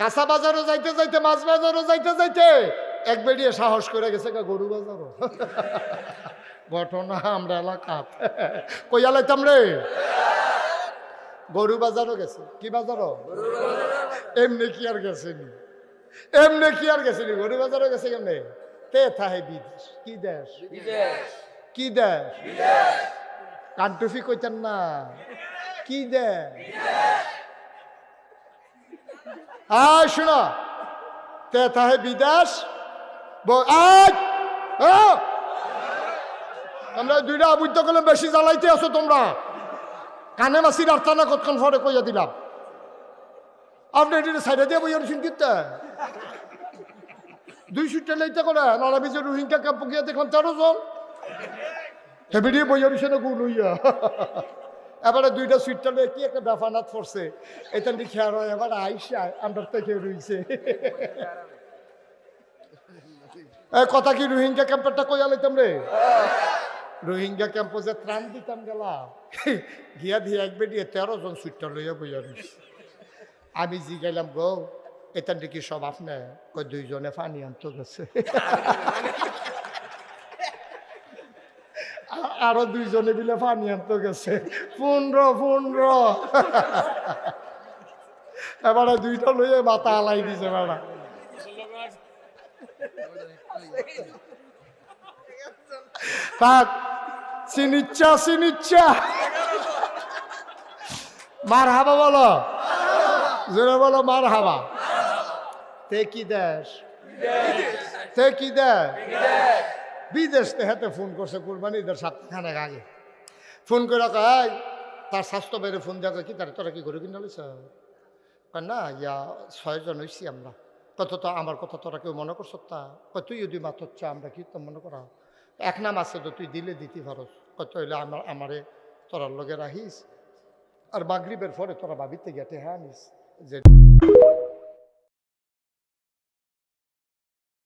কাঁচা বাজারও যাইতে যাইতে, মাছ বাজারও যাইতে যাইতে এক বেরিয়ে সাহস করে গেছে গরু বাজারও। ঘটনা আমরা এলাকা কইয়া লাইতাম রে, গরু বাজারও গেছে। কি বাজারও? এমনি কি আর গেছেনি, এমনি কি আর গেছেনি, গরু বাজারও গেছে কেমনে? তে থাহে বিদেশ। কি দেশ? কি দেশ? কান্টুফি কইতেন না, কি দেশ? আয় শোনো, তে থাহে বিদেশ। আমরা দুইটা অবৈধ করলে বেশি জ্বালাইতে আছো তোমরা। কানে মাসির আর্থানা কতক্ষণ পরে কইয়া দিলাম। আপনি এটা সাইডে দিয়ে বইয়া রুসিন কিনতে 2 সুটটা লইতে করে নালা বিজে রোহিঙ্গা ক্যাম্প গিয়ে দেখলাম 13 জন হেবিডিয়ে বইয়া রুসিনে গুল হইয়া। এবারে 2টা সুইটটা লয়ে কি একটা ব্যাপানাত পড়ছে, এটা নিয়ে খেয়াল হয়। এবার আইসা আমরা থেকে রইছে। কথা কি রোহিঙ্গা ক্যাম্পেরটা কইয়া লইতাম রে। রোহিঙ্গা ক্যাম্প যে ত্রাণ দিতাম গেলাম, গিয়া দিয়ে এক বেরিয়ে 13 জন সুইটটা লইয়া বইয়া রইছে। আমি জিগাইলাম গো এটান কি সব আপনি? কই 2 জনে পানি আনতে গেছে, আরো 2 জনে মিলে পানি আনতে গেছে। 15 এবারে 2টা লইয়া মাথা আলাই দিছে বেড়া। থাক, চিনিচ্ছা মার হাবা বলো, জোরে বলো মার হাবা। তে কি দেশ? তে কি দেশ? বিদেশ। তে হাতে ফোন করছে কুরবানি ঈদের সপ্তাহখানেক আগে। ফোন করে কয় তার স্বাস্থ্য বেড়ে ফোন দেখা কি তারা তোরা কি গরু কিনা লইছ? না ইয়া 6 জন হইছি আমরা। কত তো আমার কথা তোরা কেউ মনে করছ? তা তুই যদি মাত্র চা আমরা কি তো মনে করা এক নাম আছে তো তুই দিলে দিতে পারস। কত হইলে আমারে তোরার লগে রাখিস, আর মাগরিবের পরে তোরা ভাবিতে গেটে হ্যাঁ নিস যে